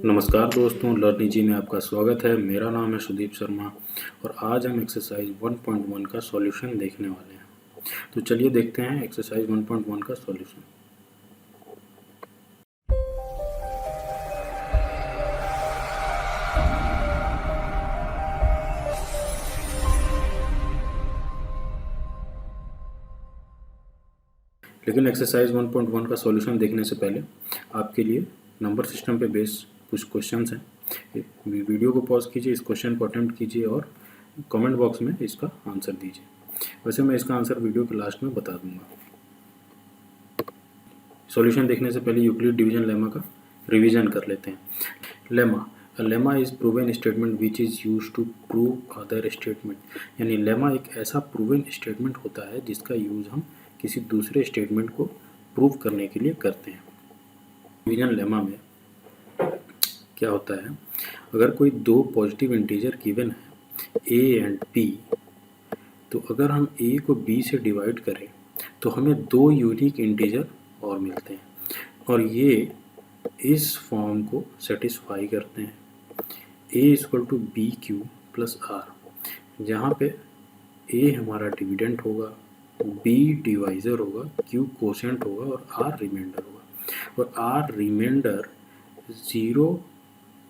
नमस्कार दोस्तों, लर्निजी में आपका स्वागत है। मेरा नाम है सुदीप शर्मा और आज हम एक्सरसाइज 1.1 का सॉल्यूशन देखने वाले हैं। तो चलिए देखते हैं एक्सरसाइज 1.1 का सॉल्यूशन। लेकिन एक्सरसाइज 1.1 का सॉल्यूशन देखने से पहले आपके लिए नंबर सिस्टम पे बेस्ड कुछ क्वेश्चंस हैं। वीडियो को पॉज कीजिए, इस क्वेश्चन को अटेम्प्ट कीजिए और कमेंट बॉक्स में इसका आंसर दीजिए। वैसे मैं इसका आंसर वीडियो के लास्ट में बता दूंगा। सॉल्यूशन देखने से पहले यूक्लिड डिवीजन लेमा का रिवीजन कर लेते हैं। Lemma, a lemma is proven statement which is use to prove other statement. यानी लेमा एक ऐसा प्रूवन स्टेटमेंट होता है जिसका यूज़ हम किसी दूसरे स्टेटमेंट को प्रूव करने के लिए करते हैं। डिवीजन लेमा में क्या होता है, अगर कोई दो पॉजिटिव इंटीजर गिवन है a एंड b, तो अगर हम a को b से डिवाइड करें तो हमें दो यूनिक इंटीजर और मिलते हैं और ये इस फॉर्म को सेटिस्फाई करते हैं। a equal to B Q plus R, जहाँ पे a हमारा डिविडेंट होगा, b डिवाइज़र होगा, q कोशेंट होगा और r रिमाइंडर होगा। और r रिमाइंडर 0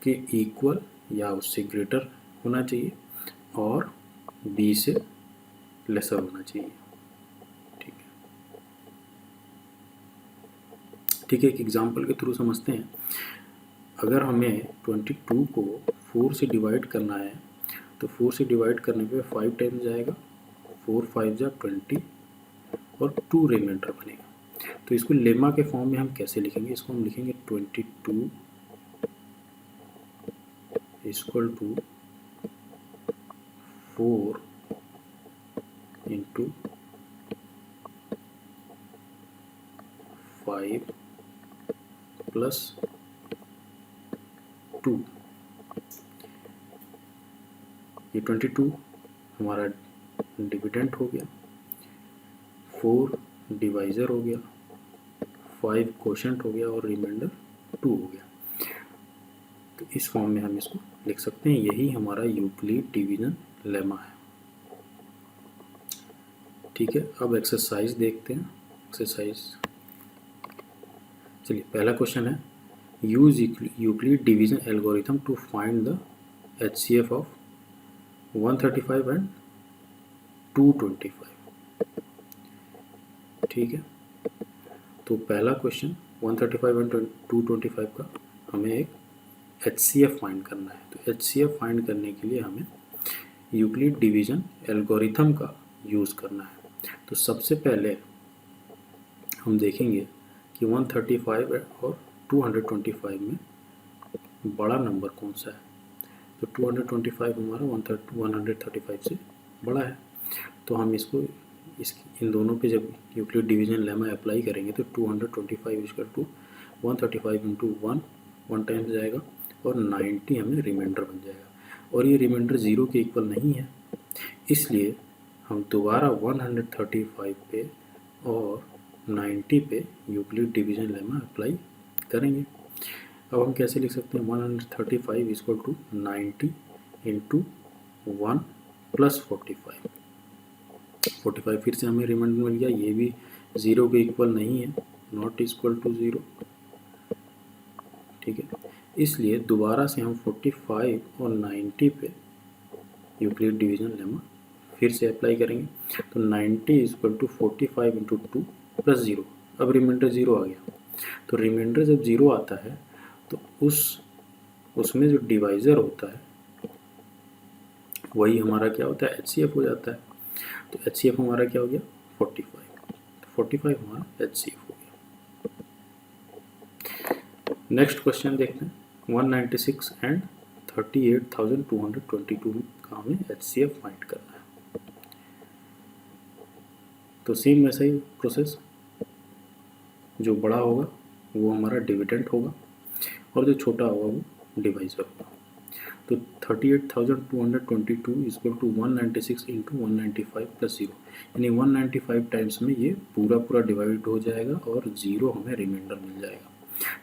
के इक्वल या उससे ग्रेटर होना चाहिए और b से लेसर होना चाहिए। ठीक है, एक एग्जांपल के थ्रू समझते हैं। अगर हमें 22 को 4 से डिवाइड करना है तो 4 से डिवाइड करने पे 5 टाइम्स जाएगा, 4 5 जा 20 और 2 रिमाइंडर बनेगा। तो इसको लेमा के फॉर्म में हम कैसे लिखेंगे? इसको हम लिखेंगे 22 इक्वल टू 4 इंटू 5 प्लस 2। ये 22 हमारा डिविडेंट हो गया, 4 डिवाइज़र हो गया, 5 कोशेंट हो गया और रिमाइंडर 2 हो गया। तो इस फॉर्म में हम इसको लिख सकते हैं। यही हमारा यूक्लिड डिवीजन लेमा है। ठीक है, अब एक्सरसाइज देखते हैं। एक्सरसाइज, चलिए पहला क्वेश्चन है, use Euclid division algorithm to find the HCF of 135 and 225। ठीक है, तो पहला क्वेश्चन 135 एंड 225 का हमें एक HCF फाइंड करना है। तो HCF फाइंड करने के लिए हमें यूक्लिड डिवीजन एल्गोरिथम का यूज़ करना है। तो सबसे पहले हम देखेंगे कि 135 और 225 में बड़ा नंबर कौन सा है। तो 225 हमारा 135 से बड़ा है। तो हम इसको इन दोनों पे जब यूक्लिड डिवीजन लेमा अप्लाई करेंगे तो 225 इक्वल टू 135 इंटू 1 टाइम्स जाएगा और 90 हमें रिमाइंडर बन जाएगा। और ये रिमाइंडर 0 के इक्वल नहीं है, इसलिए हम दोबारा 135 पे और 90 पे यूक्लिड डिवीजन लेमा अप्लाई करेंगे। अब हम कैसे लिख सकते हैं? 135 इक्वल टू 90 इंटू 1 प्लस 45 फिर से हमें रिमाइंडर मिल गया। ये भी 0 के इक्वल नहीं है, नॉट इक्वल टू 0। ठीक है, इसलिए दोबारा से हम 45 और 90 पे यूक्लिड डिवीजन लेमा फिर से अप्लाई करेंगे। तो 90 इक्वल टू 45 इंटू 2 प्लस 0। अब रिमाइंडर 0 आ गया। तो रिमाइंडर जब 0 आता है तो उसमें जो डिवाइज़र होता है वही हमारा क्या होता है? HCF हो जाता है। तो HCF हमारा क्या हो गया? 45। तो 45 हमारा HCF हो गया। नेक्स्ट क्वेश्चन देखते हैं। 196 एंड 38,222 का हमें HCF फाइंड करना है। तो सेम वैसा ही प्रोसेस, जो बड़ा होगा वो हमारा डिविडेंट होगा और जो छोटा होगा वो डिवाइज़र होगा। तो 38,222 इक्वल टू 196 इंटू 195 प्लस 0, यानी 195 टाइम्स में ये पूरा डिवाइड हो जाएगा और 0 हमें रिमाइंडर मिल जाएगा।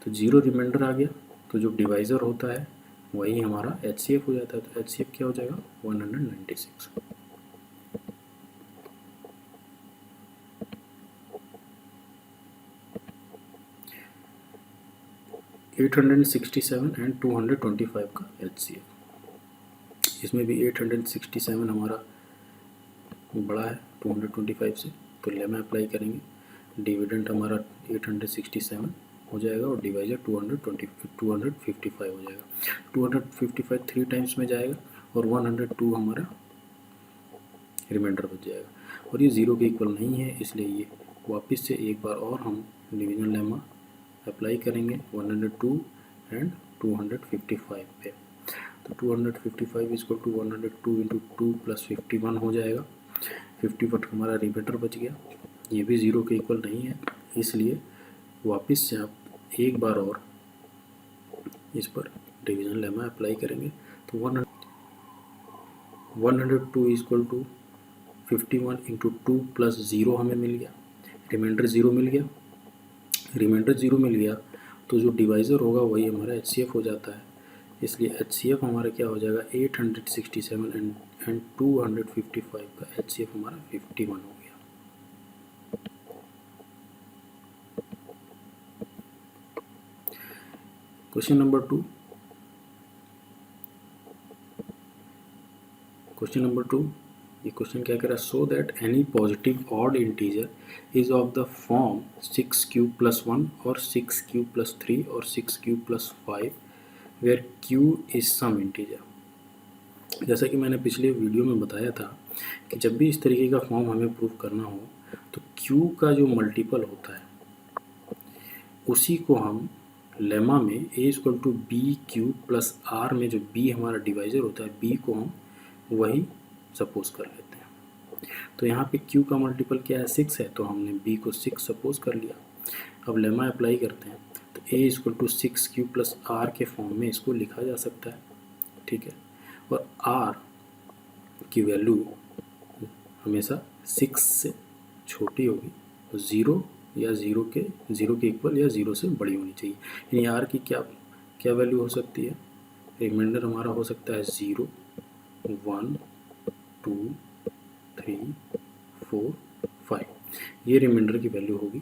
तो 0 रिमाइंडर आ गया तो जो डिवाइज़र होता है वही हमारा HCF हो जाता है। तो HCF क्या हो जाएगा 196। 867 एंड 225 का HCF। इसमें भी 867 हमारा बड़ा है 225 से, तो लेमा अप्लाई करेंगे, डिविडेंड हमारा 867 हो जाएगा और डिवाइजर 255 हो जाएगा। 255 3 टाइम्स में जाएगा और 102 हमारा रिमाइंडर बच जाएगा। और ये ज़ीरो के इक्वल नहीं है, इसलिए ये वापस से एक बार और हम डिवीजन लेमा अप्लाई करेंगे 102 एंड 255 पे। तो 255 इक्वल टू 102 इंटू 2 प्लस 51 हो जाएगा। 51 हमारा रिमाइंडर बच गया, ये भी ज़ीरो के इक्वल नहीं है, इसलिए वापस से आप एक बार और इस पर डिवीजन लेमा अप्लाई करेंगे। तो 102 equal to 51 into 2 plus zero हमें मिल गया, रिमाइंडर ज़ीरो मिल गया। रिमाइंडर ज़ीरो मिल गया तो जो डिवाइज़र होगा वही हमारा HCF हो जाता है, इसलिए HCF हमारा क्या हो जाएगा 867 एंड 255 का HCF हमारा 51 हो गया। Question number 2। क्वेश्चन नंबर 2, ये क्वेश्चन क्या कह रहा है, so that any positive odd integer is of the form 6 cube plus 1 और 6 क्यूब प्लस 3 और 6 cube plus 5 where q is some integer. जैसा कि मैंने पिछले वीडियो में बताया था कि जब भी इस तरीके का फॉर्म हमें प्रूव करना हो तो क्यू का जो मल्टीपल होता है उसी को हम लेमा में A equal to B Q plus R में जो बी हमारा डिवाइजर होता है बी को हम वही सपोज कर लेते हैं। तो यहाँ पे q का मल्टीपल क्या है 6 है, तो हमने b को 6 सपोज कर लिया। अब लेमा अप्लाई करते हैं तो a equal to 6q plus R के फॉर्म में इसको लिखा जा सकता है, ठीक है। और r की वैल्यू हमेशा 6 से छोटी होगी और ज़ीरो के इक्वल या ज़ीरो से बड़ी होनी चाहिए। यानी r की क्या वैल्यू हो सकती है, रिमाइंडर हमारा हो सकता है 0 1 2 3 4 5, ये रिमाइंडर की वैल्यू होगी,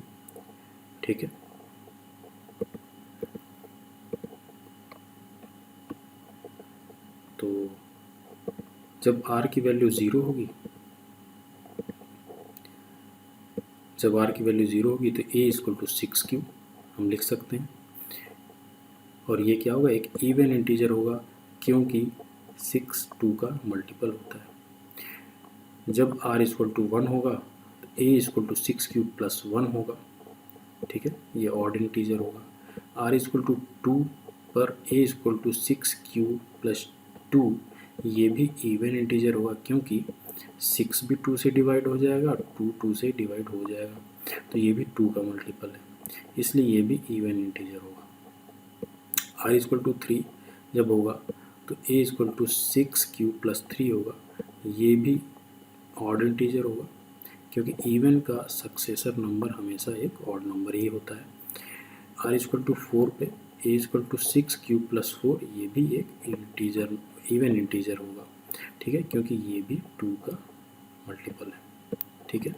ठीक है। तो जब r की वैल्यू 0 होगी, तो a इक्वल टू 6q हम लिख सकते हैं। और ये क्या होगा, एक इवन इंटीजर होगा क्योंकि 6 2 का मल्टीपल होता है। जब r इक्वल टू 1 होगा तो a equal to 6q plus 1 होगा, ठीक है, ये ऑड इंटीजर होगा। r इक्वल टू 2 पर a equal to 6q plus 2, ये भी इवन इंटीजर होगा क्योंकि 6 भी 2 से डिवाइड हो जाएगा और 2 से डिवाइड हो जाएगा, तो ये भी 2 का मल्टीपल है, इसलिए ये भी इवन इंटीजर होगा। r इक्वल टू 3 जब होगा तो a equal to 6q plus 3 होगा, ये भी ऑड इंटीजर होगा क्योंकि इवन का सक्सेसर नंबर हमेशा एक ऑड नंबर ही होता है। r इक्वल टू 4 पे a equal to 6q plus 4, ये भी एक इवन इंटीजर होगा, ठीक है, क्योंकि ये भी 2 का मल्टीपल है, ठीक है।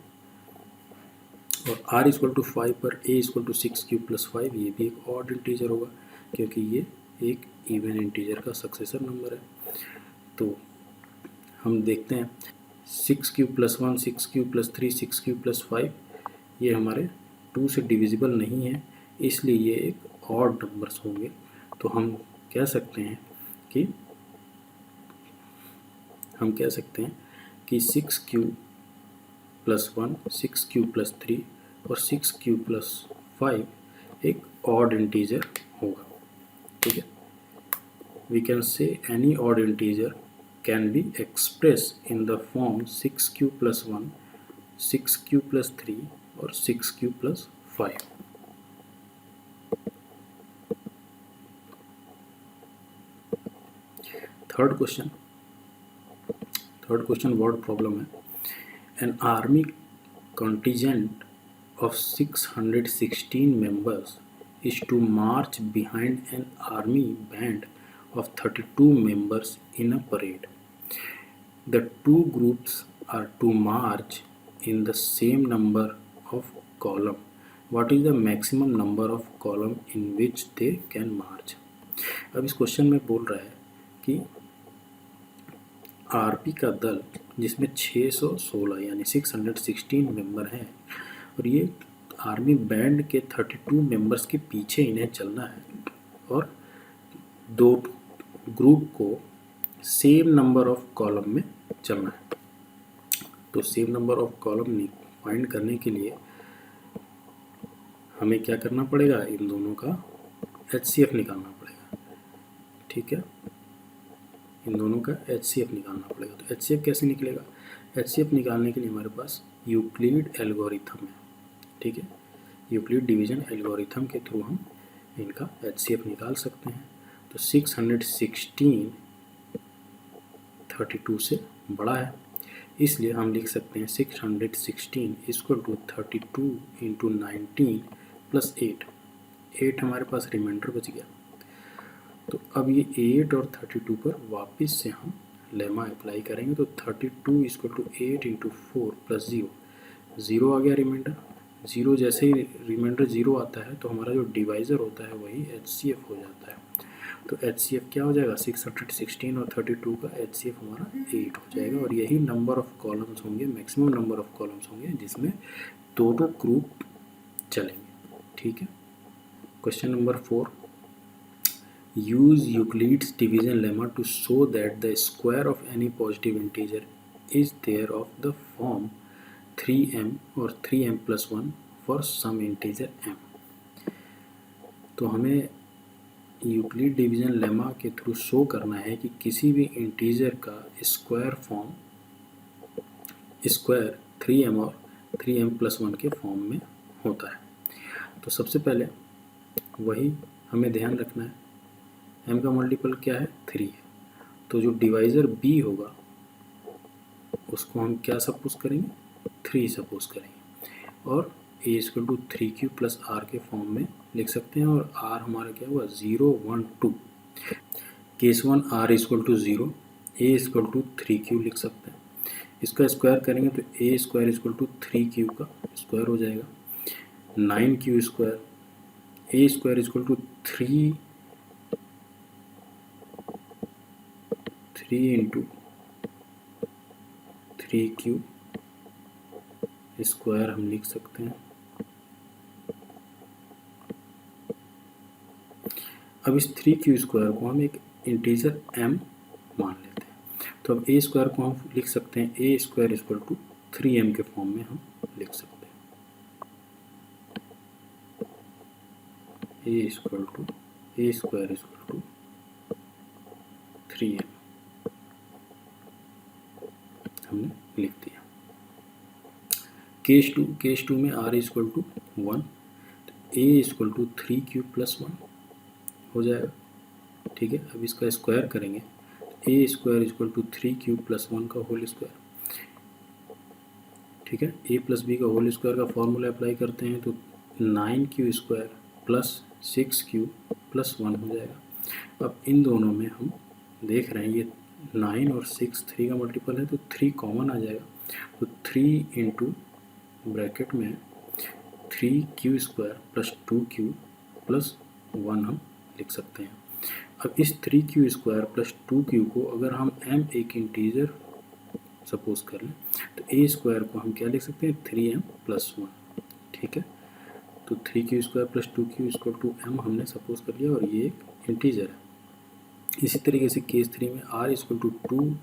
और r इक्वल टू 5 पर a equal to 6q plus 5, ये भी एक ऑड इंटीजर होगा क्योंकि ये एक इवन इंटीजर का सक्सेसर नंबर है। तो हम देखते हैं 6q plus 1 6q plus 3 6q plus 5, ये हमारे 2 से डिविजिबल नहीं है, इसलिए ये एक ऑड नंबर्स होंगे। तो हम कह सकते हैं कि 6q प्लस 1 6q प्लस 3 और 6q प्लस 5 एक ऑड इंटीजर होगा, ठीक है। We can say any odd integer can be expressed in the form 6q plus 1 6q plus 3 और 6q plus 5। Third question word problem है। An army contingent of 616 members is to march behind an army band of 32 members in a parade. The two groups are to march in the same number of column. What is the maximum number of column in which they can march? अब इस question में बोल रहा है कि RP का दल जिसमें 616 यानी 616 मेंबर हैं और ये आर्मी बैंड के 32 मेंबर्स के पीछे इन्हें चलना है और दो ग्रुप को सेम नंबर ऑफ कॉलम में चलना है। तो same number of column find करने के लिए हमें क्या करना पड़ेगा, इन दोनों का HCF निकालना पड़ेगा। ठीक है, इन दोनों का HCF निकालना पड़ेगा। तो HCF कैसे निकलेगा? HCF निकालने के लिए हमारे पास यूक्लिड एल्गोरिथम है। ठीक है, यूक्लिड डिवीजन एल्गोरिथम के थ्रू हम इनका HCF निकाल सकते हैं। तो 616 32 से बड़ा है, इसलिए हम लिख सकते हैं 616 इक्वल टू 32 इंटू 19 प्लस 8 हमारे पास रिमाइंडर बच गया। तो अब ये 8 और 32 पर वापस से हम लेमा अप्लाई करेंगे। तो 32 इक्वल टू 8 इंटू 4 प्लस 0 आ गया रिमाइंडर। 0 जैसे ही रिमाइंडर 0 आता है तो हमारा जो डिवाइज़र होता है वही HCF हो जाता है। तो HCF क्या हो जाएगा, 616 और 32 का HCF हमारा 8 हो जाएगा और यही नंबर ऑफ कॉलम्स होंगे, मैक्सिमम नंबर ऑफ कॉलम्स होंगे जिसमें दोनों ग्रुप चलेंगे। ठीक है, question number 4, use Euclid's division lemma to show that the square of any positive integer is there of the form 3m और 3m+1 for some integer m। तो हमें Euclid division lemma के थ्रू शो करना है कि किसी भी integer का स्क्वायर 3m और 3m+1 के फॉर्म में होता है। तो सबसे पहले वही हमें ध्यान रखना है, m का मल्टीपल क्या है, 3 है। तो जो डिवाइज़र b होगा उसको हम क्या सपोज करेंगे, 3 सपोज करेंगे और a equal to 3q plus r के फॉर्म में लिख सकते हैं और r हमारा क्या हुआ, 0 1 2। Case 1 r equal to 0, a equal to 3q लिख सकते हैं। इसका स्क्वायर करेंगे तो a square equal to 3q का स्क्वायर हो जाएगा, 9q square, a square equal to 3 into 3q square हम लिख सकते हैं। अब इस 3q स्क्वायर को हम एक इंटीजर m मान लेते हैं। तो अब a स्क्वायर को हम लिख सकते हैं, a square equal to 3m के फॉर्म में हम लिख सकते हैं। a square equal to 3m हमने लिख दिया। केस टू में r equal to 1, a equal to 3q plus 1 हो जाएगा। ठीक है, अब इसका स्क्वायर करेंगे, a square equal to 3q plus 1 का होल स्क्वायर। ठीक है, a प्लस b का होल स्क्वायर का फॉर्मूला अप्लाई करते हैं तो 9q square plus 6q plus 1 हो जाएगा। अब इन दोनों में हम देख रहे हैं ये 9 और 6 3 का मल्टीपल है तो 3 कॉमन आ जाएगा। तो 3 इंटू ब्रैकेट में 3q square plus 2q plus 1 हम लिख सकते हैं। अब इस 3q स्क्वायर प्लस 2q को अगर हम m एक इंटीजर सपोज कर लें तो a स्क्वायर को हम क्या लिख सकते हैं, 3m+1। ठीक है, तो 3q square plus 2q equal to m हमने सपोज कर लिया और ये एक इंटीजर है। इसी तरीके से केस 3 में r इक्वल टू 2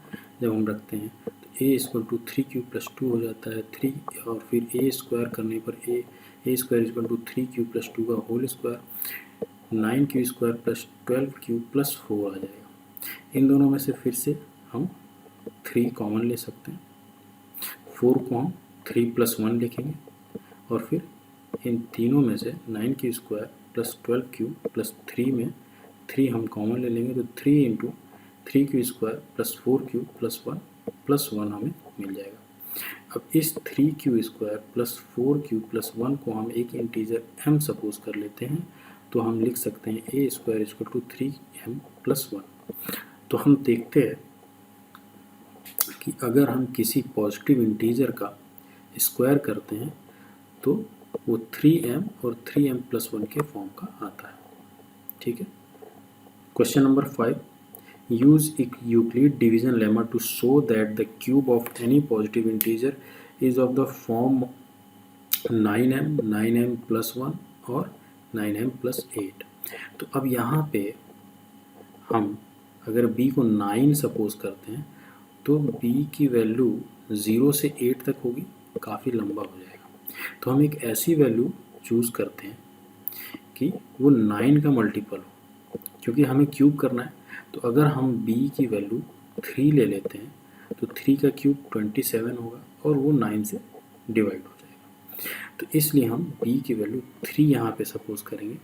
जब हम रखते हैं तो a equal to 3q plus 2 हो जाता है 3 और फिर a स्क्वायर करने पर a square equal to 3q plus 2 का whole square, 9q square plus 12q plus 4 आ जाएगा। इन दोनों में से फिर से हम 3 कॉमन ले सकते हैं, 4 को हम 3+1 लिखेंगे और फिर इन तीनों में से 9q square plus 12q plus 3 में 3 हम कॉमन ले लेंगे तो 3 into 3q square plus 4q plus 1 plus 1 हमें मिल जाएगा। अब इस 3q square plus 4q plus 1 को हम एक इंटीजर m सपोज कर लेते हैं तो हम लिख सकते हैं ए स्क्वायर इक्वल टू 3m+1। तो हम देखते हैं कि अगर हम किसी पॉजिटिव इंटीजर का स्क्वायर करते हैं तो वो 3m और 3m+1 के फॉर्म का आता है। ठीक है। Question number 5, use Euclid division lemma to show that the cube of any positive integer is of the form 9m, 9m+1 और 9m+8। तो अब यहाँ पे हम अगर b को 9 सपोज करते हैं तो b की वैल्यू 0 से 8 तक होगी, काफ़ी लंबा हो जाएगा। तो हम एक ऐसी वैल्यू चूज़ करते हैं कि वो 9 का मल्टीपल हो, क्योंकि हमें क्यूब करना है। तो अगर हम b की वैल्यू 3 ले लेते हैं तो 3 का क्यूब 27 होगा और वो 9 से डिवाइड हो जाएगा। तो इसलिए हम b की वैल्यू 3 यहाँ पे सपोज करेंगे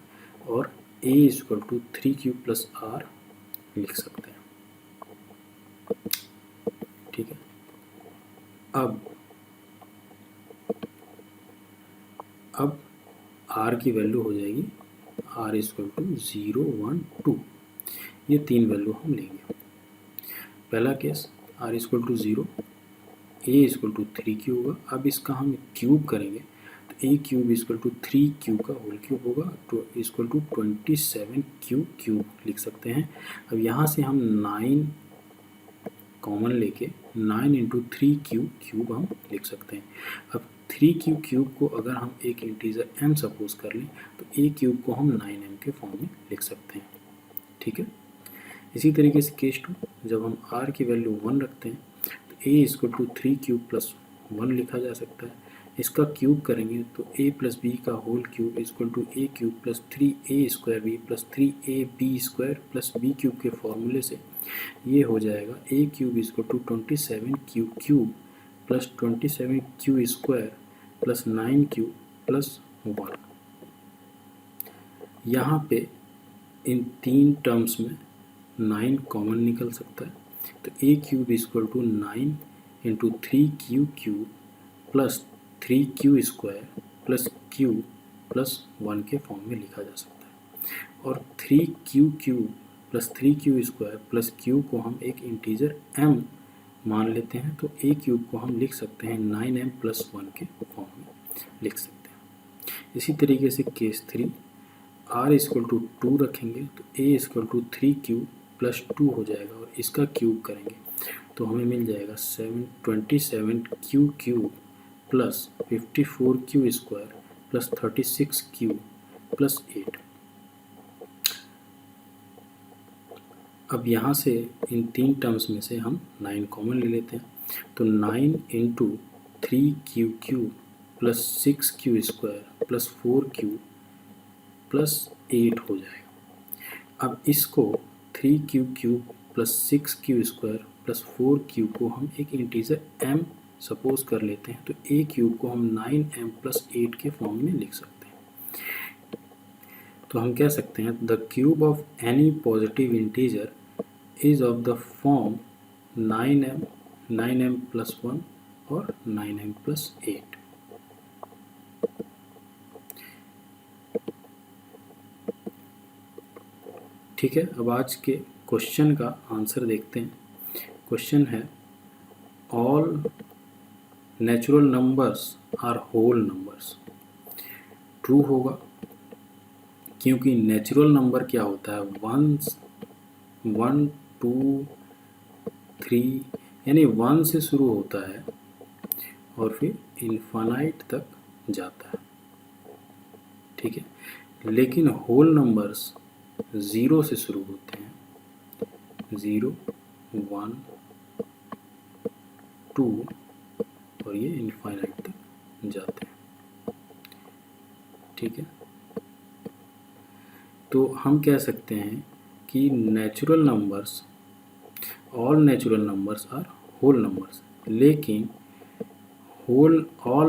और a इक्वल टू 3³ + r लिख सकते हैं। ठीक है। अब r की वैल्यू हो जाएगी r इक्वल टू 0, 1, 2। ये 3 वैल्यू हम लेंगे। पहला case r equal to 0, a equal to 3 होगा। अब इसका हम क्यूब करेंगे तो a क्यूब इक्वल टू 3 का होल क्यूब होगा, तो इक्वल टू 27 क्यूब लिख सकते हैं। अब यहाँ से हम 9 कॉमन लेके 9 इंटू 3 क्यूब हम लिख सकते हैं। अब 3 क्यूब को अगर हम एक इंटीजर m सपोज कर लें तो a क्यूब को हम 9m के फॉर्म में लिख सकते हैं। ठीक है। इसी तरीके से केस 2, जब हम r की वैल्यू 1 रखते हैं तो a इक्वल टू 3³ + 1 लिखा जा सकता है। इसका क्यूब करेंगे तो a + b का whole cube equal to a³ + 3a² + 3ab² + b³ के फॉर्मूले से ये हो जाएगा a cube equal to 27 cube + 27 + 9 + 1। यहाँ पे इन 3 टर्म्स में 9 कॉमन निकल सकता है, तो a cube equal to 9 into 3 + 3 + q + 1 के फॉर्म में लिखा जा सकता है। और 3 + 3 + q को हम एक इंटीजर m मान लेते हैं, तो a क्यूब को हम लिख सकते हैं 9m+1 के फॉर्म में लिख सकते हैं। इसी तरीके से केस 3, r इक्वल टू 2 रखेंगे तो a इक्वल टू 3 + 2 हो जाएगा और इसका क्यूब करेंगे तो हमें मिल जाएगा 27 + 54 + 36 + 8। अब यहाँ से इन 3 टर्म्स में से हम 9 कॉमन ले लेते हैं, तो 9 इंटू 3 + 6 + 4 + 8 हो जाएगा। अब इसको 3 + 6 + 4 को हम एक इंटीजर m सपोज कर लेते हैं, तो a क्यूब को हम 9m+8 के फॉर्म में लिख सकते हैं। तो हम कह सकते हैं the cube of any positive integer is of the form 9m, 9m+1 और 9m+8। ठीक है। अब आज के क्वेश्चन का आंसर देखते हैं। क्वेश्चन है all natural numbers are whole numbers. True होगा, क्योंकि नेचुरल नंबर क्या होता है 1, 2, 3, यानी 1 से शुरू होता है और फिर इन्फानाइट तक जाता है। ठीक है। लेकिन होल नंबर्स 0 से शुरू होते हैं, 0, 1, 2 और ये इनफाइनाइट तक जाते हैं। ठीक है। तो हम कह सकते हैं कि natural numbers, all natural numbers are whole numbers, लेकिन all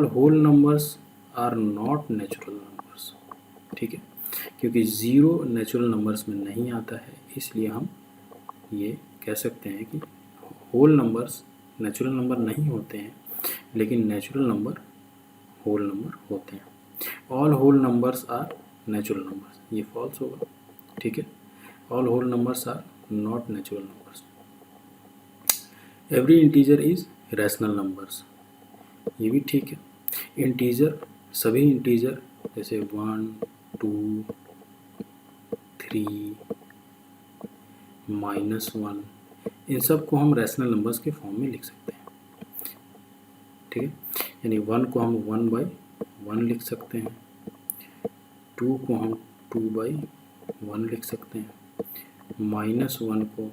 whole numbers are not natural numbers. ठीक है। क्योंकि 0 नेचुरल नंबर्स में नहीं आता है, इसलिए हम ये कह सकते हैं कि होल नंबर्स नेचुरल नंबर नहीं होते हैं, लेकिन नेचुरल नंबर होल नंबर होते हैं। All whole numbers are natural numbers, ये फॉल्स होगा, ठीक है। All whole numbers are not natural numbers. Every integer is rational numbers, ये भी ठीक है। इंटीजर, सभी इंटीजर जैसे 1 2 3 -1, इन सब को हम रैशनल नंबर्स के फॉर्म में लिख सकते हैं, ठीक है। यानी 1 को हम 1/1 लिख सकते हैं, 2 को हम 2/1 लिख सकते हैं, -1 को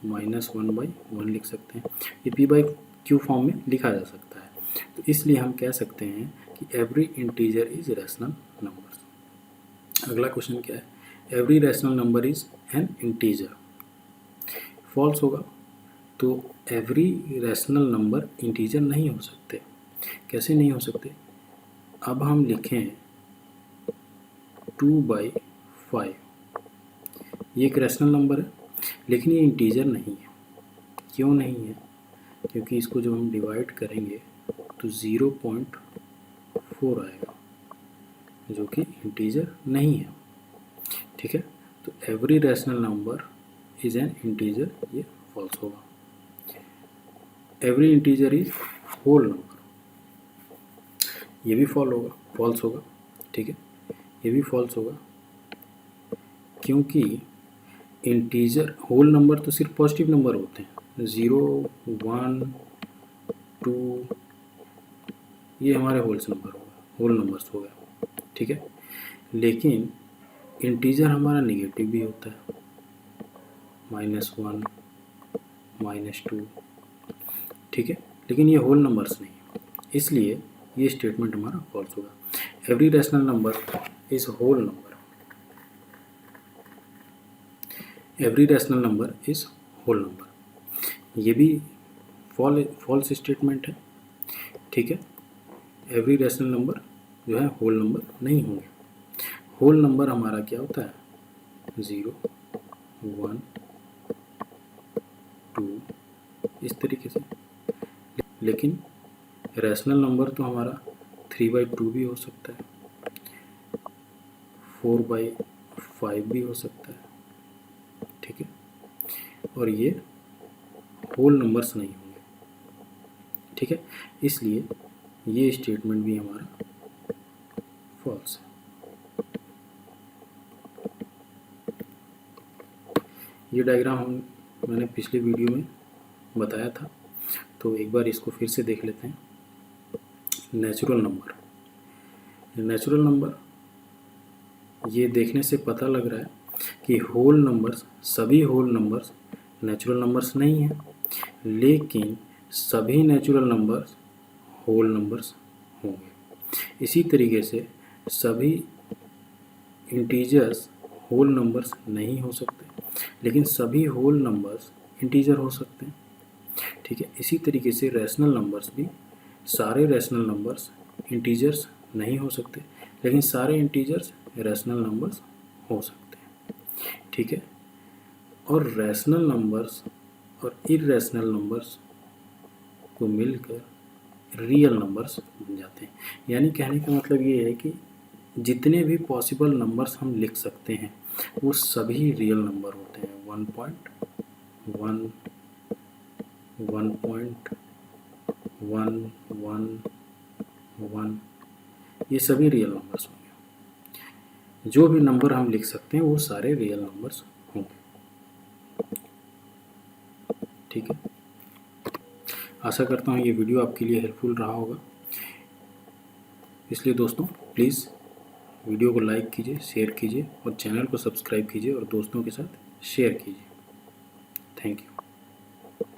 -1/1 लिख सकते हैं। ये p/q फॉर्म में लिखा जा सकता है। तो इसलिए हम कह सकते हैं कि every integer is rational number. अगला क्वेश्चन क्या है, every rational number is an integer. False होगा। तो एवरी रैशनल नंबर इंटीजर नहीं हो सकते। कैसे नहीं हो सकते? अब हम लिखें 2/5, ये एक रैशनल नंबर है, लेकिन ये इंटीजर नहीं है। क्यों नहीं है? क्योंकि इसको जब हम डिवाइड करेंगे तो 0.4 आएगा, जो कि इंटीजर नहीं है, ठीक है। तो every rational number is an integer, ये फॉल्स होगा। Every integer is whole number, ये भी फॉल्स होगा, ठीक है। ये भी फॉल्स होगा क्योंकि इंटीजर, होल नंबर तो सिर्फ पॉजिटिव नंबर होते हैं, 0 1 2, ये हमारे होल नंबर्स हो गए, ठीक है। लेकिन इंटीजर हमारा निगेटिव भी होता है, -1 -2, ठीक है। लेकिन ये होल नंबर्स नहीं है, इसलिए ये स्टेटमेंट हमारा फॉल्स होगा। Every rational number is whole number, every rational number is whole number, ये भी फॉल्स स्टेटमेंट है, ठीक है। एवरी रैशनल नंबर जो है होल नंबर नहीं होंगे। होल नंबर हमारा क्या होता है, 0 1 2, इस तरीके से। लेकिन रैशनल नंबर तो हमारा 3/2 भी हो सकता है, 4/5 भी हो सकता है, ठीक है। और ये होल नंबर्स नहीं होंगे, ठीक है। इसलिए ये स्टेटमेंट भी हमारा फॉल्स है। ये डायग्राम मैंने पिछले वीडियो में बताया था, तो एक बार इसको फिर से देख लेते हैं। नेचुरल नंबर, ये देखने से पता लग रहा है कि होल नंबर्स, सभी होल नंबर्स नेचुरल नंबर्स नहीं हैं, लेकिन सभी नेचुरल नंबर्स होल नंबर्स होंगे। इसी तरीके से सभी इंटीजर्स होल नंबर्स नहीं हो सकते, लेकिन सभी होल नंबर्स इंटीजर हो सकते हैं, ठीक है। इसी तरीके से रैशनल नंबर्स भी, सारे रैशनल नंबर्स इंटीजर्स नहीं हो सकते, लेकिन सारे इंटीजर्स रैशनल नंबर्स हो सकते हैं, ठीक है। और रैशनल नंबर्स और इर्रेशनल नंबर्स को मिलकर रियल नंबर्स बन जाते हैं। यानी कहने का मतलब ये है कि जितने भी पॉसिबल नंबर्स हम लिख सकते हैं वो सभी रियल नंबर होते हैं। 1.1 1.1 ये सभी रियल नंबर्स होंगे। जो भी नंबर हम लिख सकते हैं वो सारे रियल नंबर्स होंगे, ठीक है। आशा करता हूँ ये वीडियो आपके लिए हेल्पफुल रहा होगा। इसलिए दोस्तों प्लीज़ वीडियो को लाइक कीजिए, शेयर कीजिए और चैनल को सब्सक्राइब कीजिए और दोस्तों के साथ शेयर कीजिए। Thank you.